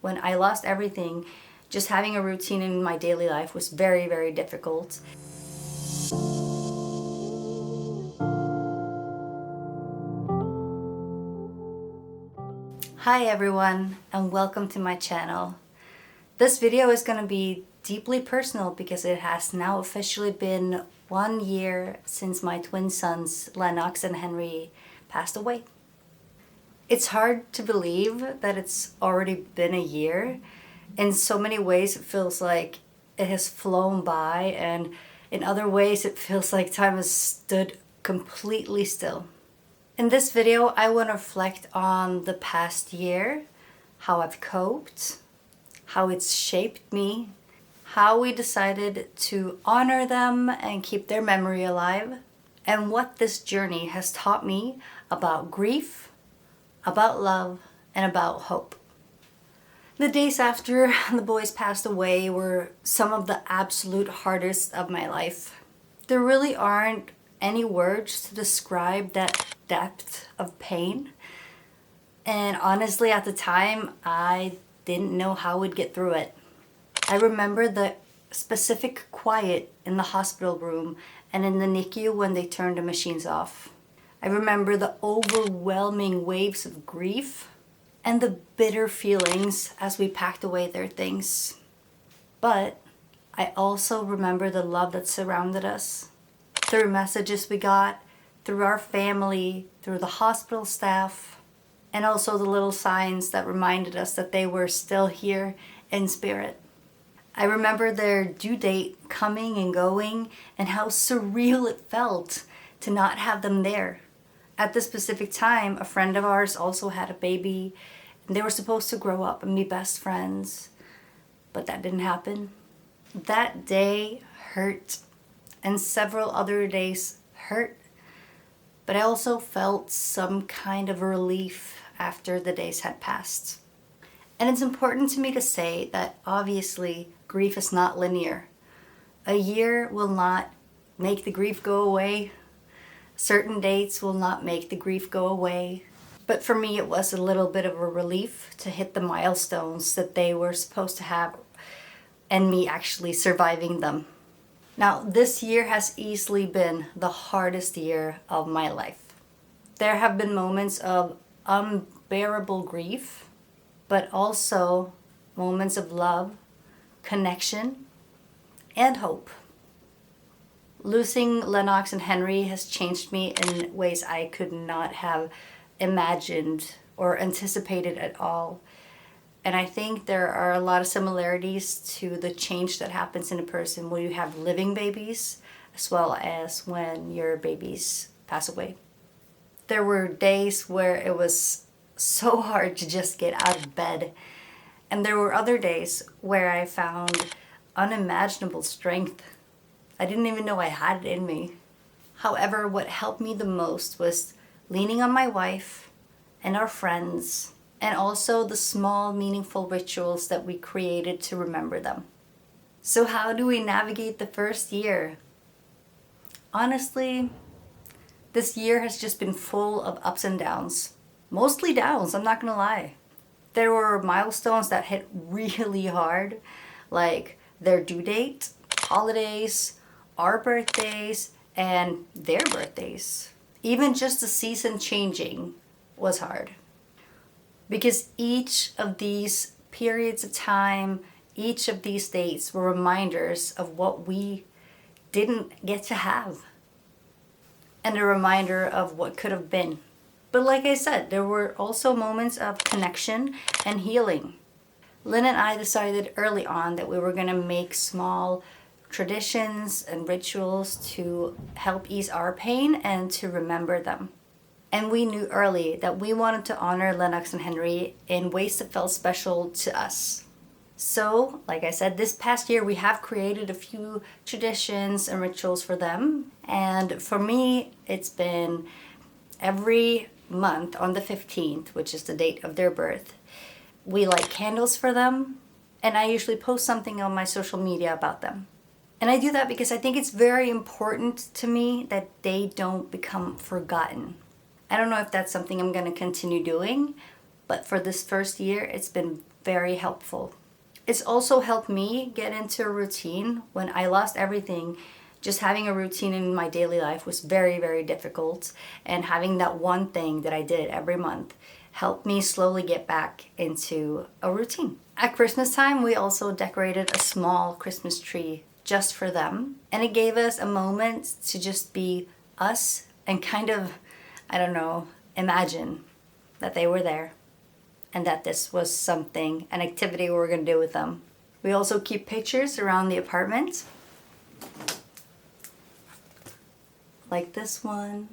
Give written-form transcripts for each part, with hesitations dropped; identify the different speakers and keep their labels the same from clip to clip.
Speaker 1: When I lost everything, just having a routine in my daily life was very, very difficult. Hi everyone, and welcome to my channel. This video is going to be deeply personal because it has now officially been 1 year since my twin sons, Lennox and Henry, passed away. It's hard to believe that it's already been a year. In so many ways it feels like it has flown by, and in other ways it feels like time has stood completely still. In this video I want to reflect on the past year, how I've coped, how it's shaped me, how we decided to honor them and keep their memory alive, and what this journey has taught me about grief, about love, and about hope. The days after the boys passed away were some of the absolute hardest of my life. There really aren't any words to describe that depth of pain. And honestly, at the time, I didn't know how we'd get through it. I remember the specific quiet in the hospital room and in the NICU when they turned the machines off. I remember the overwhelming waves of grief and the bitter feelings as we packed away their things. But I also remember the love that surrounded us. Through messages we got, through our family, through the hospital staff, and also the little signs that reminded us that they were still here in spirit. I remember their due date coming and going, and how surreal it felt to not have them there. At this specific time, a friend of ours also had a baby, and they were supposed to grow up and be best friends, but that didn't happen. That day hurt, and several other days hurt, but I also felt some kind of relief after the days had passed. And it's important to me to say that obviously grief is not linear. A year will not make the grief go away. Certain dates will not make the grief go away. But for me, it was a little bit of a relief to hit the milestones that they were supposed to have, and me actually surviving them. Now, this year has easily been the hardest year of my life. There have been moments of unbearable grief, but also moments of love, connection, and hope. Losing Lennox and Henry has changed me in ways I could not have imagined or anticipated at all. And I think there are a lot of similarities to the change that happens in a person when you have living babies, as well as when your babies pass away. There were days where it was so hard to just get out of bed. And there were other days where I found unimaginable strength. I didn't even know I had it in me. However, what helped me the most was leaning on my wife and our friends, and also the small, meaningful rituals that we created to remember them. So how do we navigate the first year? Honestly, this year has just been full of ups and downs. Mostly downs, I'm not gonna lie. There were milestones that hit really hard, like their due date, holidays, our birthdays, and their birthdays. Even just the season changing was hard. Because each of these periods of time, each of these dates were reminders of what we didn't get to have. And a reminder of what could have been. But like I said, there were also moments of connection and healing. Lynn and I decided early on that we were going to make small traditions and rituals to help ease our pain and to remember them. And we knew early that we wanted to honor Lennox and Henry in ways that felt special to us. So, like I said, this past year we have created a few traditions and rituals for them. And for me, it's been every month on the 15th, which is the date of their birth, we light candles for them. And I usually post something on my social media about them. And I do that because I think it's very important to me that they don't become forgotten. I don't know if that's something I'm going to continue doing, but for this first year, it's been very helpful. It's also helped me get into a routine. When I lost everything, just having a routine in my daily life was very, very difficult. And having that one thing that I did every month helped me slowly get back into a routine. At Christmas time, we also decorated a small Christmas tree just for them. And it gave us a moment to just be us and kind of, I don't know, imagine that they were there and that this was something, an activity we were gonna do with them. We also keep pictures around the apartment, like this one.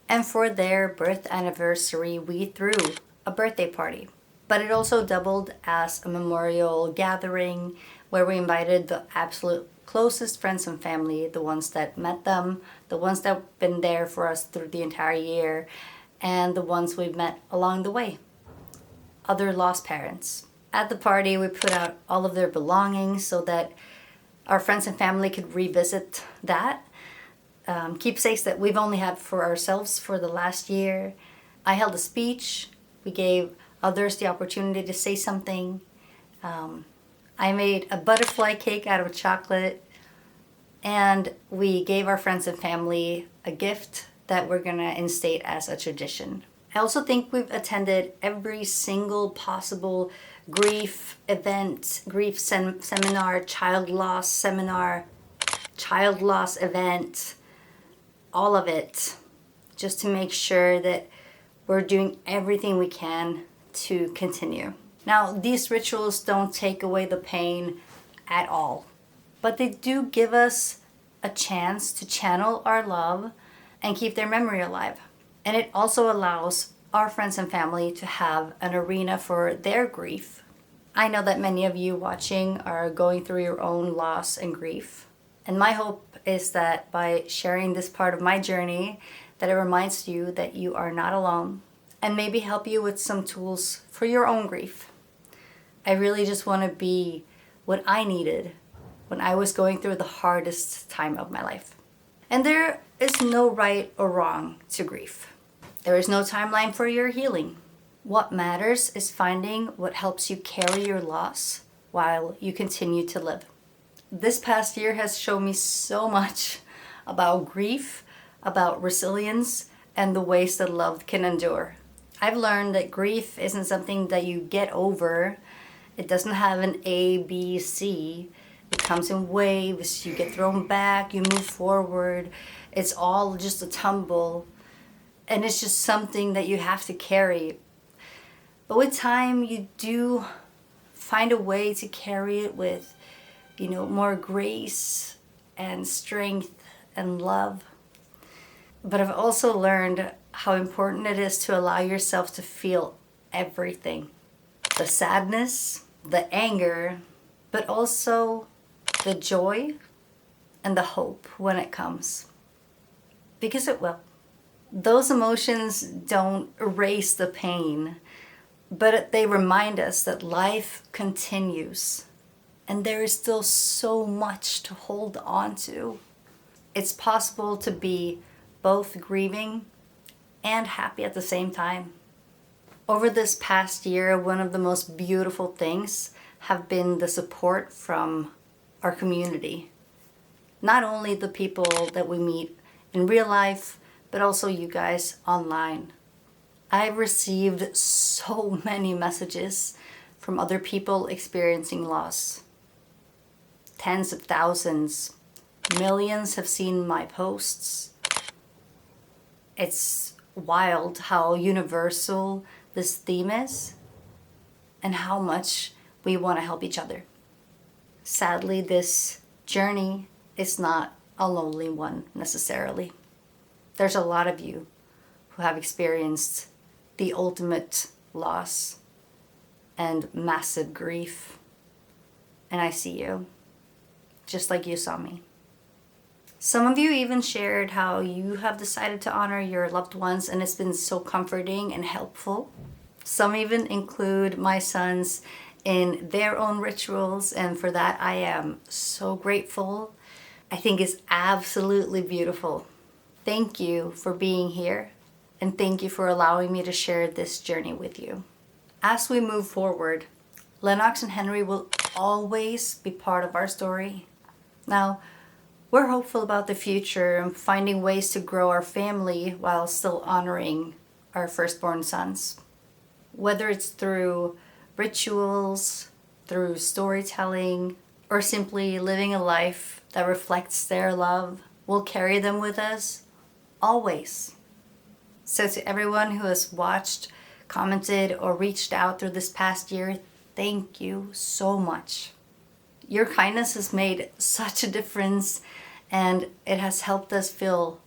Speaker 1: And for their birth anniversary, we threw a birthday party. But it also doubled as a memorial gathering where we invited the absolute closest friends and family, the ones that met them, the ones that have been there for us through the entire year, and the ones we've met along the way, other lost parents. At the party, we put out all of their belongings so that our friends and family could revisit that. Keepsakes that we've only had for ourselves for the last year. I held a speech. We gave others the opportunity to say something. I made a butterfly cake out of chocolate, and we gave our friends and family a gift that we're gonna instate as a tradition. I also think we've attended every single possible grief event, seminar, child loss seminar, child loss event, all of it, just to make sure that we're doing everything we can to continue. Now, these rituals don't take away the pain at all, but they do give us a chance to channel our love and keep their memory alive. And it also allows our friends and family to have an arena for their grief. I know that many of you watching are going through your own loss and grief. And my hope is that by sharing this part of my journey, that it reminds you that you are not alone and maybe help you with some tools for your own grief. I really just want to be what I needed when I was going through the hardest time of my life. And there is no right or wrong to grief. There is no timeline for your healing. What matters is finding what helps you carry your loss while you continue to live. This past year has shown me so much about grief, about resilience, and the ways that love can endure. I've learned that grief isn't something that you get over. It doesn't have an A, B, C. It comes in waves. You get thrown back, you move forward. It's all just a tumble. And it's just something that you have to carry. But with time, you do find a way to carry it with, more grace and strength and love. But I've also learned how important it is to allow yourself to feel everything. The sadness, the anger, but also the joy and the hope when it comes. Because it will. Those emotions don't erase the pain, but they remind us that life continues. And there is still so much to hold on to. It's possible to be both grieving and happy at the same time. Over this past year, one of the most beautiful things have been the support from our community. Not only the people that we meet in real life, but also you guys online. I've received so many messages from other people experiencing loss. Tens of thousands, millions have seen my posts. It's wild how universal this theme is and how much we want to help each other. Sadly, this journey is not a lonely one necessarily. There's a lot of you who have experienced the ultimate loss and massive grief. And I see you, just like you saw me. Some of you even shared how you have decided to honor your loved ones, and it's been so comforting and helpful. Some even include my sons in their own rituals, and for that I am so grateful. I think it's absolutely beautiful. thank you for being here, and thank you for allowing me to share this journey with you. As we move forward, Lennox and Henry will always be part of our story. Now, we're hopeful about the future and finding ways to grow our family while still honoring our firstborn sons. Whether it's through rituals, through storytelling, or simply living a life that reflects their love, we'll carry them with us always. So to everyone who has watched, commented, or reached out through this past year, thank you so much. Your kindness has made such a difference, and it has helped us feel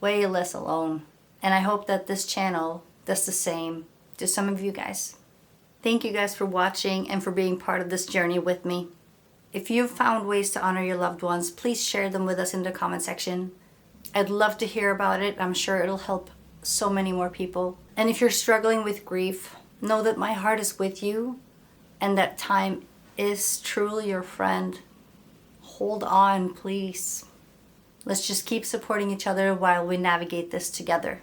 Speaker 1: way less alone. And I hope that this channel does the same to some of you guys. Thank you guys for watching and for being part of this journey with me. If you've found ways to honor your loved ones, please share them with us in the comment section. I'd love to hear about it. I'm sure it'll help so many more people. And if you're struggling with grief, know that my heart is with you and that time is truly your friend. Hold on, please. Let's just keep supporting each other while we navigate this together.